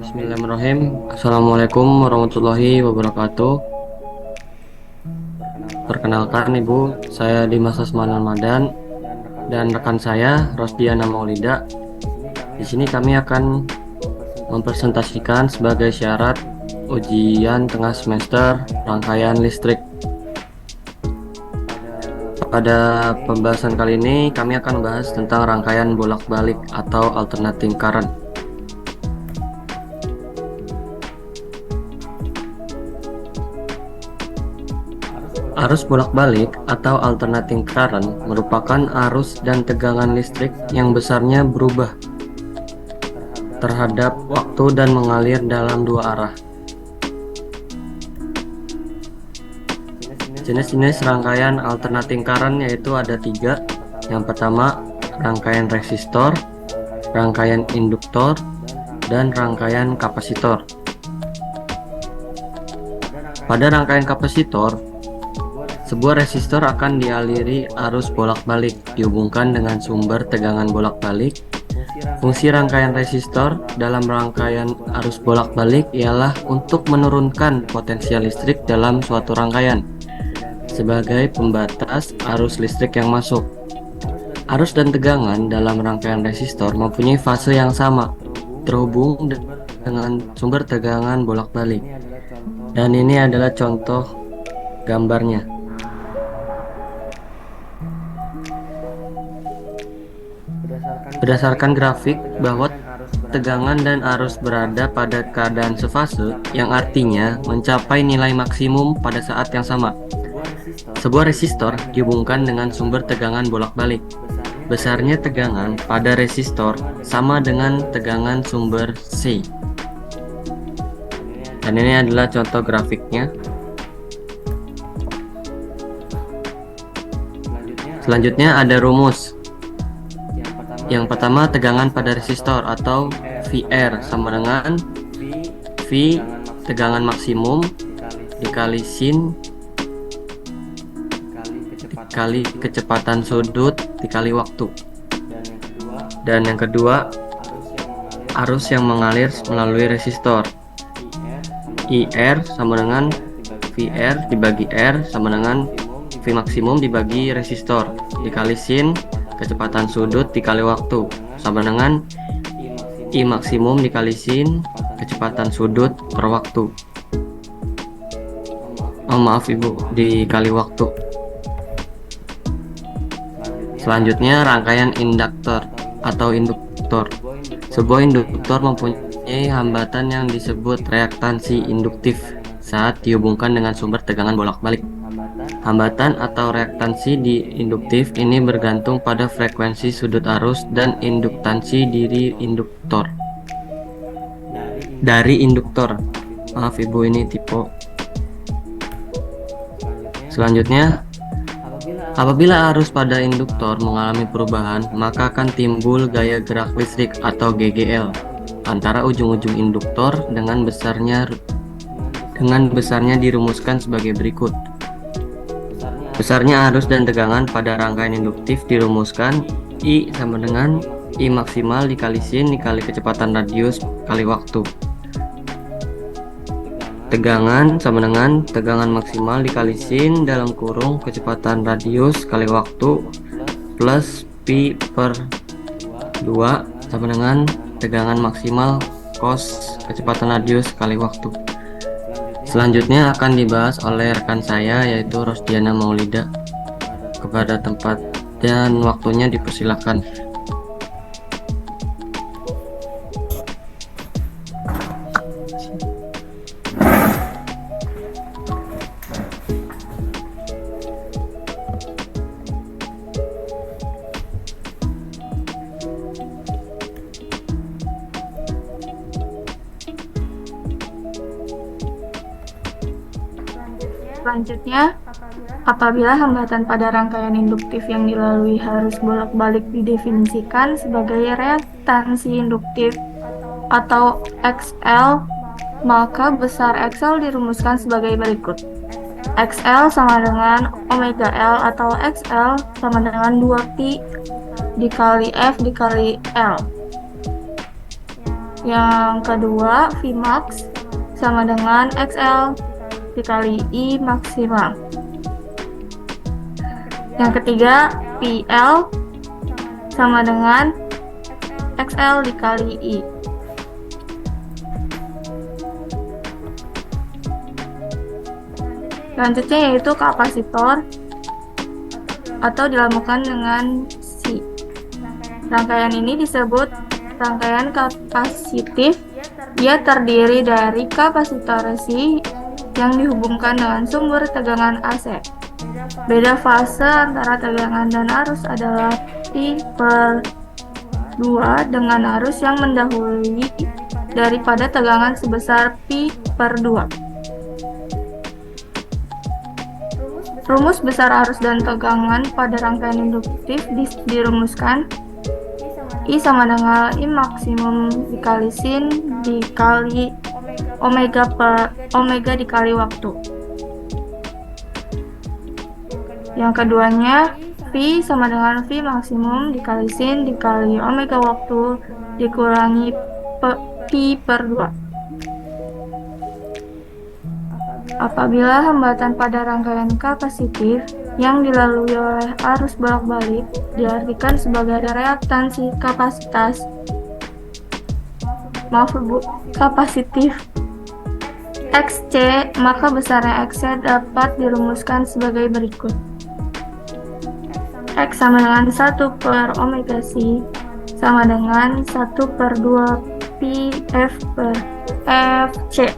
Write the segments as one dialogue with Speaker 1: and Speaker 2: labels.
Speaker 1: Bismillahirrahmanirrahim. Assalamualaikum warahmatullahi wabarakatuh. Perkenalkan Ibu, saya Dimas Asman Ramadan dan rekan saya Rosdiana Maulida. Di sini kami akan mempresentasikan sebagai syarat ujian tengah semester rangkaian listrik. Pada pembahasan kali ini kami akan membahas tentang rangkaian bolak-balik atau alternating current. Arus bolak-balik atau alternating current merupakan arus dan tegangan listrik yang besarnya berubah terhadap waktu dan mengalir dalam dua arah. Jenis-jenis rangkaian alternating current yaitu ada tiga. Yang pertama, rangkaian resistor, rangkaian induktor, dan rangkaian kapasitor. Pada rangkaian kapasitor, sebuah resistor akan dialiri arus bolak-balik dihubungkan dengan sumber tegangan bolak-balik. Fungsi rangkaian resistor dalam rangkaian arus bolak-balik ialah untuk menurunkan potensial listrik dalam suatu rangkaian sebagai pembatas arus listrik yang masuk. Arus dan tegangan dalam rangkaian resistor mempunyai fase yang sama, terhubung dengan sumber tegangan bolak-balik. Dan ini adalah contoh gambarnya. Berdasarkan grafik bahwa tegangan dan arus berada pada keadaan sefase, yang artinya mencapai nilai maksimum pada saat yang sama. Sebuah resistor dihubungkan dengan sumber tegangan bolak-balik. Besarnya tegangan pada resistor sama dengan tegangan sumber C. Dan ini adalah contoh grafiknya. Selanjutnya ada rumus. Yang pertama, tegangan pada resistor atau VR sama dengan V tegangan maksimum dikali sin dikali kecepatan sudut dikali waktu. Dan yang kedua, arus yang mengalir melalui resistor. IR sama dengan VR dibagi R sama dengan V maksimum dibagi resistor dikali sin kecepatan sudut dikali waktu sama dengan I maksimum dikali sin kecepatan sudut per waktu. Maaf Ibu, dikali waktu. Selanjutnya rangkaian induktor atau induktor. Sebuah induktor mempunyai hambatan yang disebut reaktansi induktif saat dihubungkan dengan sumber tegangan bolak-balik. Hambatan atau reaktansi di induktif ini bergantung pada frekuensi sudut arus dan induktansi dari induktor. Maaf Ibu, ini tipe. Selanjutnya, apabila arus pada induktor mengalami perubahan, maka akan timbul gaya gerak listrik atau GGL antara ujung-ujung induktor dengan besarnya dirumuskan sebagai berikut. Besarnya arus dan tegangan pada rangkaian induktif dirumuskan I sama dengan I maksimal dikali sin dikali kecepatan radius kali waktu. Tegangan sama dengan tegangan maksimal dikali sin dalam kurung kecepatan radius kali waktu plus pi per 2 sama dengan tegangan maksimal cos kecepatan radius kali waktu. Selanjutnya akan dibahas oleh rekan saya yaitu Rosdiana Maulida. Kepada tempat dan waktunya dipersilakan.
Speaker 2: Selanjutnya, apabila hambatan pada rangkaian induktif yang dilalui harus bolak-balik didefinisikan sebagai reaktansi induktif atau XL, maka besar XL dirumuskan sebagai berikut. XL sama dengan omega L atau XL sama dengan 2pi dikali F dikali L. Yang kedua, Vmax sama dengan XL dikali I maksimal. Yang ketiga, PL sama dengan XL dikali I. Selanjutnya yaitu kapasitor atau dinamakan dengan C. Rangkaian ini disebut rangkaian kapasitif. Ia terdiri dari kapasitor C yang dihubungkan dengan sumber tegangan AC. Beda fase antara tegangan dan arus adalah P/2 dengan arus yang mendahului daripada tegangan sebesar P/2. Rumus besar arus dan tegangan pada rangkaian induktif dirumuskan I sama dengan I maksimum dikali sin dikali omega dikali waktu. Yang keduanya, V sama dengan V maksimum dikali sin dikali omega waktu dikurangi Pi/2. Apabila hambatan pada rangkaian kapasitif yang dilalui oleh arus bolak-balik diartikan sebagai reaktansi kapasitif XC, maka besarnya XC dapat dirumuskan sebagai berikut. X sama dengan 1/omega C sama dengan 1/2 Pi F/FC.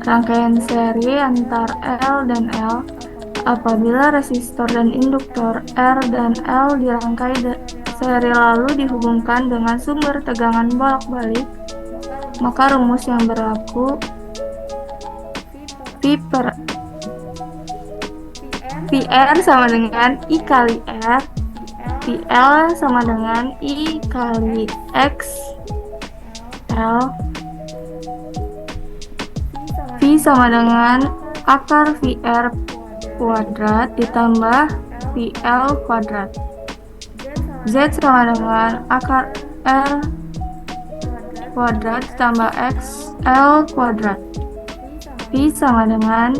Speaker 2: Rangkaian seri antar L dan L. Apabila resistor dan induktor R dan L dirangkai seri lalu dihubungkan dengan sumber tegangan bolak-balik, maka rumus yang berlaku PR sama dengan I kali R, PL sama dengan I kali X L, V sama dengan akar VR kuadrat ditambah VL kuadrat. Z sama dengan akar R kuadrat ditambah XL kuadrat. V sama dengan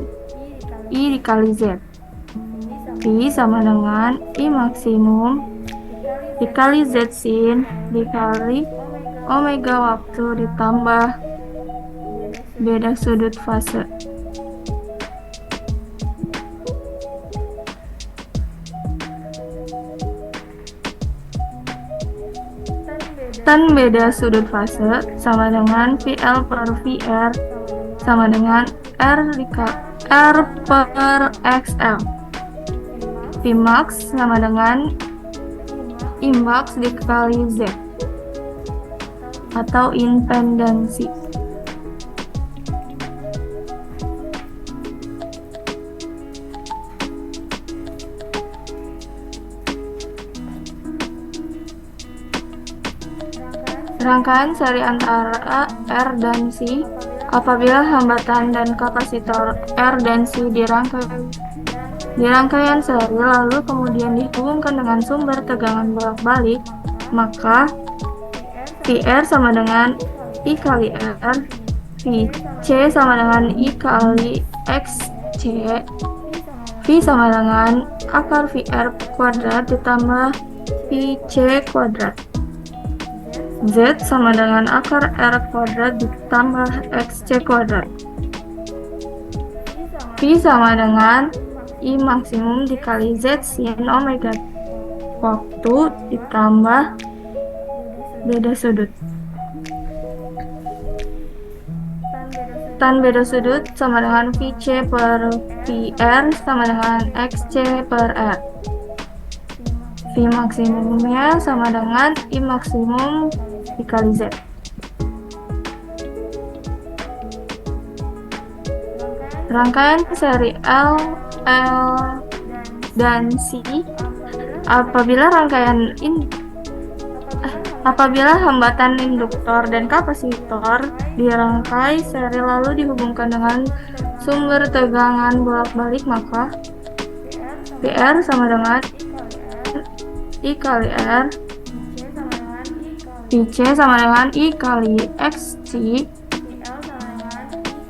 Speaker 2: I dikali Z. V sama dengan I maksimum dikali Z sin dikali omega waktu ditambah beda sudut fase. Tan beda sudut fase sama dengan VL per VR sama dengan R per XL. Vmax sama dengan Imax dikali Z atau impedansi. Rangkaian seri antara R dan C. Apabila hambatan dan kapasitor R dan C di rangkaian seri lalu kemudian dihubungkan dengan sumber tegangan bolak-balik, maka VR sama dengan I kali R, VC sama dengan I kali XC, V sama dengan akar VR kuadrat ditambah VC kuadrat. Z sama dengan akar R kuadrat ditambah XC kuadrat. V sama dengan I maksimum dikali Z sin omega waktu ditambah beda sudut. Tan beda sudut sama dengan VC per VR sama dengan XC per R. V maksimumnya sama dengan I maksimum dikali Z. Rangkaian seri L dan C. Apabila hambatan induktor dan kapasitor dirangkai seri lalu dihubungkan dengan sumber tegangan bolak-balik, maka PR sama dengan I kali R, VC sama dengan I kali XC,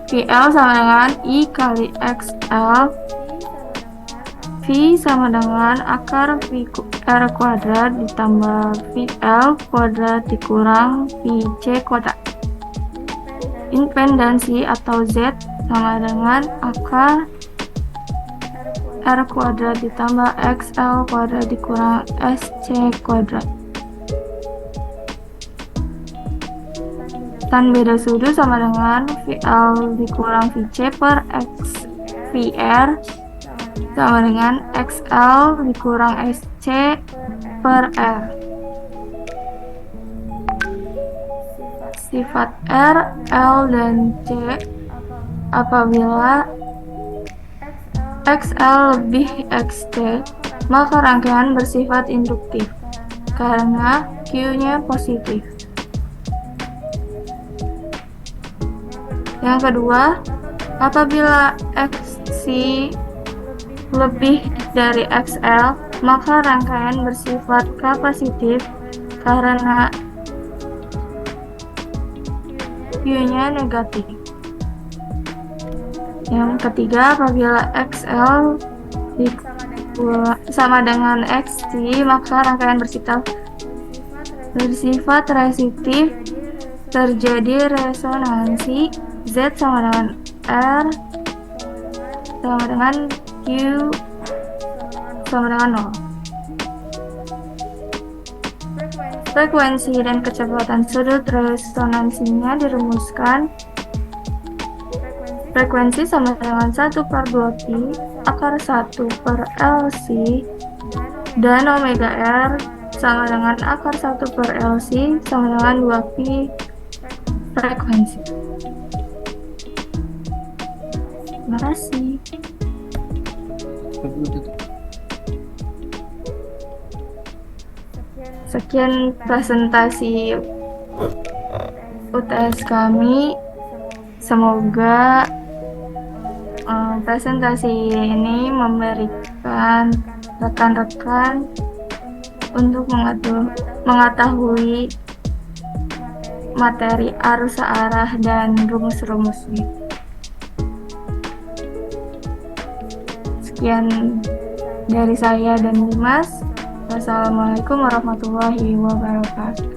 Speaker 2: VL sama dengan I kali XL, V sama dengan akar R kuadrat ditambah VL kuadrat dikurang VC kuadrat. Independensi atau Z sama dengan akar R kuadrat ditambah XL kuadrat dikurang SC kuadrat. Tan beda sudut sama dengan VL dikurang VC per X VR sama dengan XL dikurang SC per R. Sifat R, L, dan C apabila XL lebih XT, maka rangkaian bersifat induktif karena Q-nya positif. Yang kedua, apabila XC lebih dari XL, maka rangkaian bersifat kapasitif karena Q-nya negatif. Yang ketiga, apabila XL sama dengan XT, maka rangkaian bersifat resistif, terjadi resonansi. Z sama dengan R sama dengan Q sama dengan 0. Frekuensi dan kecepatan sudut resonansinya dirumuskan. Frekuensi sama dengan 1/2 pi akar 1 per LC dan omega R sama dengan akar 1 per LC sama dengan 2 pi frekuensi. Terima kasih. Sekian presentasi UTS kami. Semoga presentasi ini memberikan rekan-rekan untuk mengetahui materi arus searah dan rumus-rumusnya. Sekian dari saya dan Dimas. Wassalamualaikum warahmatullahi wabarakatuh.